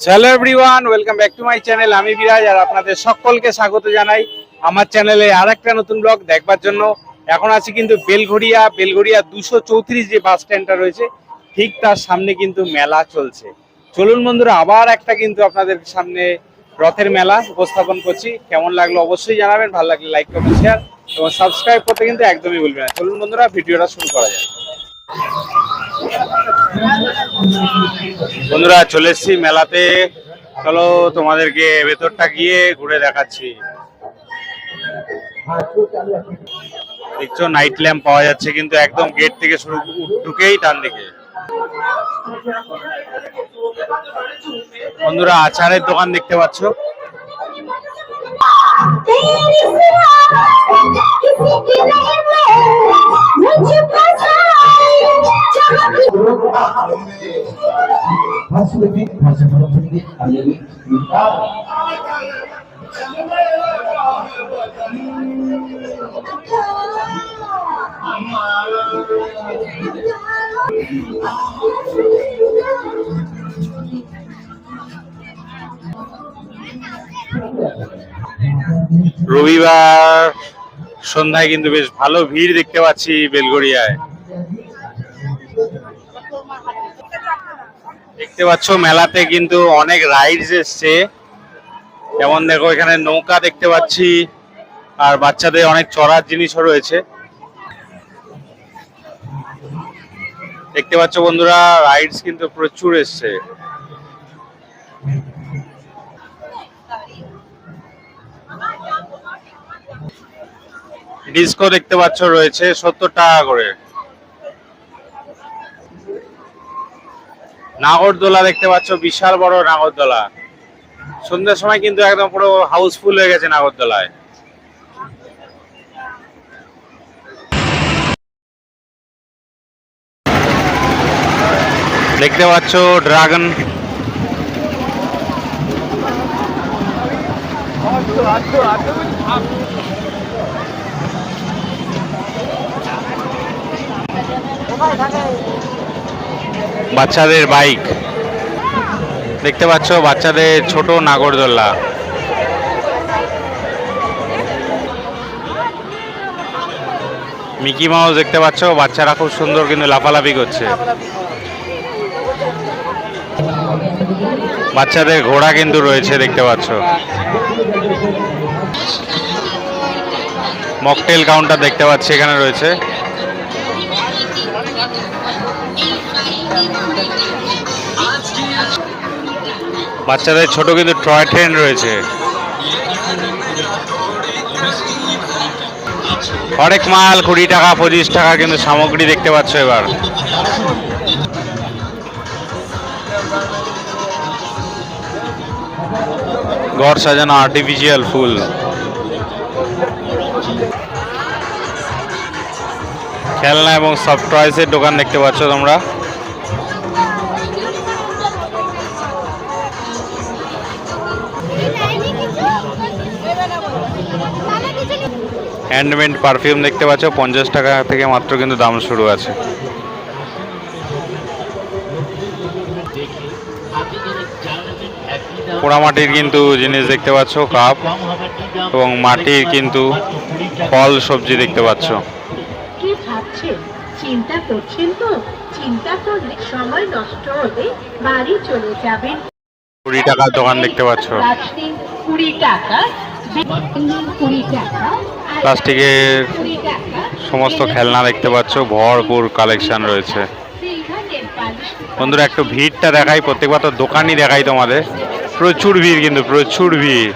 Hello everyone, welcome back to my channel. আমি বিরাজ আর আপনাদের সকলকে স্বাগত জানাই আমার চ্যানেলে আরেকটা নতুন ব্লগ দেখবার জন্য। এখন আছি কিন্তু বেলঘড়িয়া 234 যে বাস স্ট্যান্ডটা রয়েছে ঠিক তার সামনে কিন্তু মেলা চলছে। চলুন বন্ধুরা, আবার একটা কিন্তু আপনাদের সামনে রথের মেলা উপস্থাপন করছি। কেমন লাগলো অবশ্যই জানাবেন, ভালো লাগলে লাইক কমেন্ট শেয়ার এবং সাবস্ক্রাইব করতে কিন্তু একদমই ভুলবেন না। চলুন বন্ধুরা, ভিডিওটা শুরু করা যায়। বন্ধুরা চলে এসেছি মেলাতে, চলো তোমাদেরকে ভেতরটা গিয়ে ঘুরে দেখাচ্ছি। দেখছো নাইট ল্যাম্প পাওয়া যাচ্ছে কিন্তু একদম গেট থেকে শুরু ঢুকেই ডান দিকে। বন্ধুরা আচারের দোকান দেখতে পাচ্ছ। রবিবার সন্ধ্যায় কিন্তু বেশ ভালো ভিড় দেখতে পাচ্ছি বেলঘড়িয়ায়। দেখতে পাচ্ছ মেলাতে কিন্তু অনেক রাইডস এসছে, যেমন দেখো এখানে নৌকা দেখতে পাচ্ছি আর বাচ্চাদের অনেক চড়ার জিনিসও রয়েছে। দেখতে পাচ্ছ বন্ধুরা রাইডস কিন্তু প্রচুর এসছে। ডিস্কো দেখতে পাচ্ছ রয়েছে 70 টাকা করে। নাগরদোলা দেখতে পাচ্ছ, বিশাল বড় নাগরদোলা। সন্ধ্যার সময় কিন্তু একদম পুরো হাউসফুল হয়ে গেছে নাগরদোলায়। দেখতে পাচ্ছ ড্রাগন। বাচ্চাদের বাইক দেখতে পাচ্ছ, বাচ্চাদের ছোট নাগরদোলা। মিকি মাউস দেখতে পাচ্ছ, বাচ্চারা খুব সুন্দর কিন্তু লাফালাফি করছে। বাচ্চাদের ঘোড়া কিন্তু রয়েছে দেখতে পাচ্ছ। মকটেল কাউন্টার দেখতে পাচ্ছি এখানে রয়েছে। বাচ্চাদের ছোট কিন্তু টয় ট্রেন রয়েছে। অনেক মাল 20 টাকা 25 টাকা কিন্তু সামগ্রী দেখতে পাচ্ছ। এবার ঘর সাজানো আর্টিফিশিয়াল ফুল। খেলনা এবং সফট টয়েসের দোকান দেখতে পাচ্ছ তোমরা। হ্যান্ডমেড পারফিউম দেখতে পাচ্ছ, 50 টাকা থেকে মাত্র কিন্তু দাম শুরু আছে। পোড়ামাটির কিন্তু জিনিস দেখতে পাচ্ছ, কাপ এবং মাটির কিন্তু ফল সবজি দেখতে পাচ্ছ। কি ভাবছেন, চিন্তা করছেন তো? চিন্তা করলে সময় নষ্ট হবে, বাড়ি চলে যাবেন। 20 টাকার দোকান দেখতে পাচ্ছ। 20 টাকা, 20 টাকা। প্লাস্টিকের সমস্ত খেলনা দেখতে পাচ্ছ, ভরপুর কালেকশন রয়েছে। বন্ধুরা একটু ভিড়টা দেখাই, প্রত্যেকবার তো দোকানই দেখাই তোমাদের। প্রচুর ভিড় কিন্তু প্রচুর ভিড়।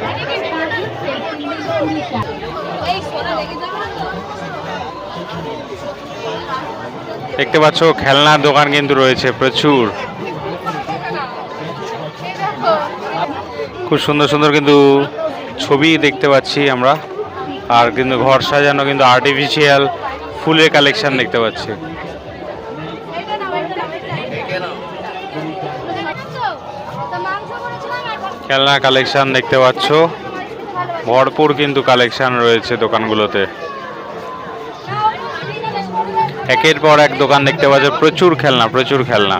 দেখতে পাচ্ছ খেলনার দোকান কিন্তু রয়েছে প্রচুর। খুব সুন্দর সুন্দর কিন্তু ছবি দেখতে পাচ্ছি আমরা। আর কিন্তু ঘর সাজানো কিন্তু আর্টিফিশিয়াল ফুলের কালেকশন দেখতে পাচ্ছি। খেলনা কালেকশন দেখতে পাচ্ছ, ভরপুর কিন্তু কালেকশন রয়েছে দোকানগুলোতে। একের পর এক দোকান দেখতে পাচ্ছ, প্রচুর খেলনা প্রচুর খেলনা।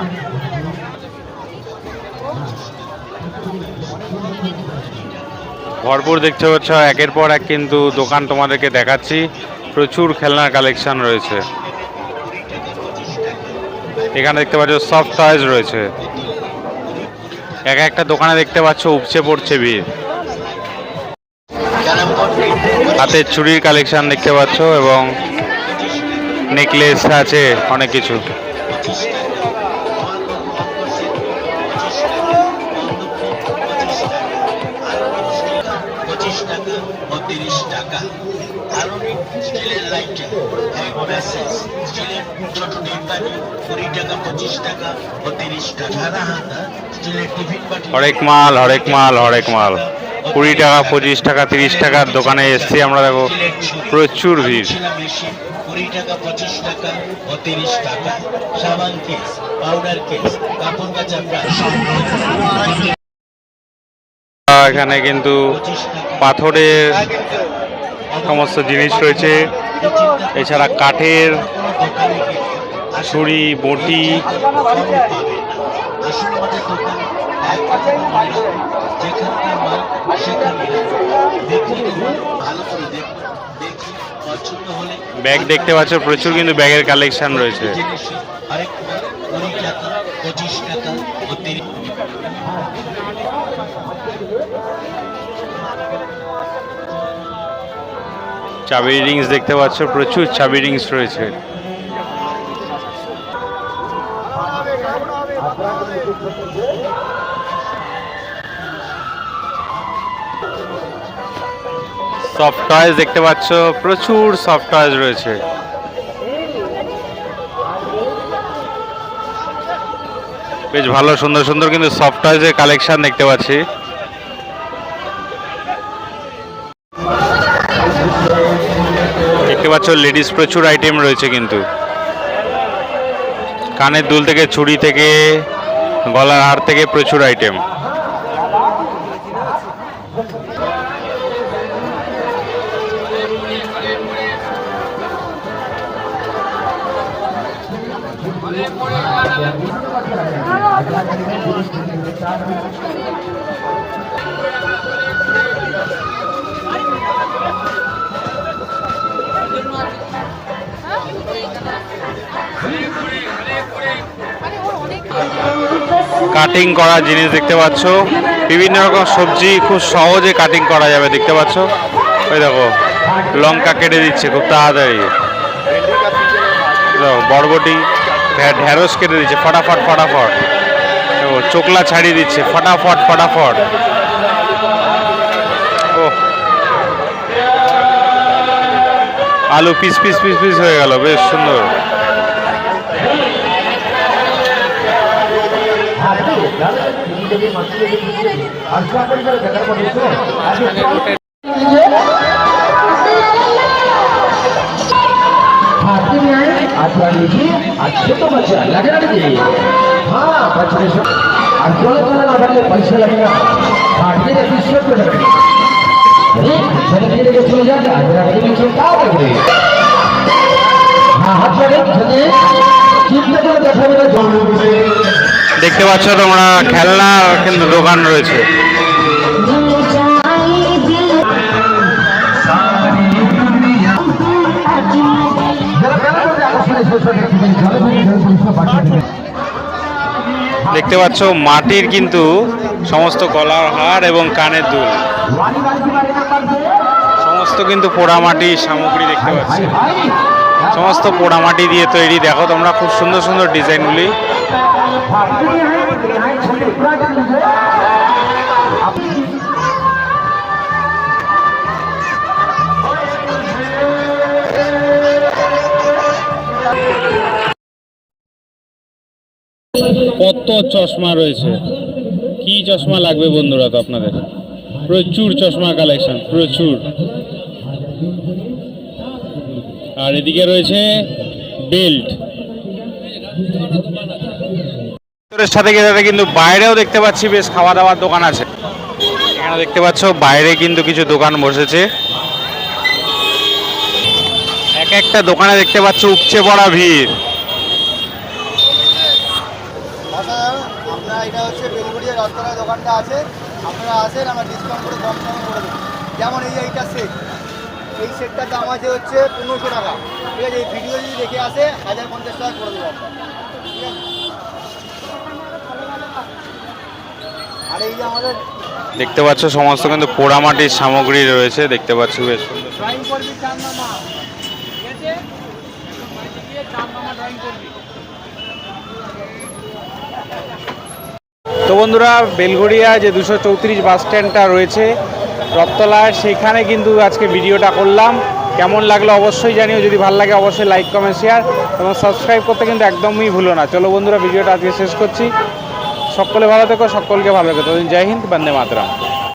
ভরপুর দেখতে পাচ্ছ, একের পর এক কিন্তু দোকান তোমাদেরকে দেখাচ্ছি। প্রচুর খেলনার কালেকশন রয়েছে। এখানে দেখতে পাচ্ছ সফট টয়েজ রয়েছে। এক একটা দোকানে দেখতে পাচ্ছ উপচে পড়ছে ভিড়। হাতের চুড়ির কালেকশন দেখতে পাচ্ছ এবং নেকলেস আছে, অনেক কিছু। হরেক মাল, হরেক মাল, হরেক মাল। 20 টাকা, 25 টাকা, 30 টাকার দোকানে এসছি আমরা, দেখো প্রচুর ভিড়। 20 টাকা, 25 টাকা ও 30 টাকা। সাবান কেস, পাউডার কেস, কাপড় কাচা ব্রাশ। এখানে কিন্তু পাথরের সমস্ত জিনিস রয়েছে, এছাড়া কাঠের ছুরি, বটি। ব্যাগ দেখতে পাচ্ছ, প্রচুর কিন্তু ব্যাগের কালেকশন রয়েছে। চাবি রিংস দেখতে পাচ্ছ, প্রচুর চাবি রিংস রয়েছে। সফট টয়েজ দেখতে পাচ্ছ, প্রচুর সফট টয়েজ রয়েছে। বেশ ভালো সুন্দর সুন্দর কিন্তু সফট টয়েজের কালেকশন দেখতে পাচ্ছি। দেখতে পাচ্ছ লেডিস প্রচুর আইটেম রয়েছে কিন্তু, কানের দুল থেকে চুড়ি থেকে গলার হার থেকে প্রচুর আইটেম। কাটিং করা জিনিস দেখতে পাচ্ছ, বিভিন্ন রকম সবজি খুব সহজে কাটিং করা যাবে দেখতে পাচ্ছ। ওই দেখো লঙ্কা কেটে দিচ্ছে খুব তাড়াতাড়ি, বরবটি ঢেঁড়স কেটে দিচ্ছে ফটাফট ফটাফট, চোকলা ছাড়িয়ে দিচ্ছে ফটাফট ফটাফট। ও আলু পিস পিস পিস পিস হয়ে গেল, বেশ সুন্দর। अच्छे तो बच्चा लगेगा नहीं। हाँ बच्चे ना बदले पैसे लगेगा, काटने के पीछे को लगेगा। अरे चले के चले जाते हैं नीचे क्या लगे। हाँ हाथ लगे चले चिंता করে দেখা যাবে। দেখতে পাচ্ছ তোমরা খেলনা কিন্তু দোকান রয়েছে। দেখতে পাচ্ছ মাটির কিন্তু সমস্ত গলার হার এবং কানের দুল, সমস্ত কিন্তু পোড়ামাটির সামগ্রী দেখতে পাচ্ছি। সমস্ত পোড়ামাটি দিয়ে তৈরি, দেখো তোমরা খুব সুন্দর সুন্দর ডিজাইনগুলি। কত চশমা রয়েছে, কি চশমা লাগবে বন্ধুরা তো আপনাদের, প্রচুর চশমা কালেকশন প্রচুর। আর এদিকে রয়েছে বেল্ট। সাথে কিন্তু বাইরেও দেখতে পাচ্ছি বেশ খাওয়া দাওয়ার দোকান আছে। এখানে দেখতে পাচ্ছ বাইরে কিন্তু কিছু দোকান বসেছে, এক একটা দোকানে দেখতে পাচ্ছ উপচে পড়া ভিড়। আমরা এটা হচ্ছে বেলগুড়িয়া রথতলায় দোকানটা আছে, আপনারা আসেন, আমরা ডিসকাউন্ট করে কম দামে করে দেবো। যেমন এইটা সেট, এই সেটটার দাম আছে হচ্ছে 1500 টাকা। ঠিক আছে, এই ভিডিও যদি দেখে আসে 1050 টাকা করে দেবো আমরা। ঠিক আছে, আর এই যে আমাদের দেখতে পাচ্ছ সমস্ত কিন্তু পোড়ামাটির সামগ্রী রয়েছে, দেখতে পাচ্ছ বেশ সুন্দর। ড্রয়িং করবি চার নামা, ঠিক আছে, চার নামা ড্রয়িং করবি। তো বন্ধুরা, বেলঘড়িয়া যে 234 বাস স্ট্যান্ডটা রয়েছে রথতলায়, সেখানে কিন্তু আজকে ভিডিওটা করলাম। কেমন লাগলো অবশ্যই জানিও, যদি ভালো লাগে অবশ্যই লাইক কমেন্ট শেয়ার এবং সাবস্ক্রাইব করতে কিন্তু একদমই ভুলো না। চলো বন্ধুরা, ভিডিওটা আজকে শেষ করছি। সকলে ভালো থেকো, সকলকে ভালো থেকো। ততদিন জয় হিন্দ, বন্দে মাতরম।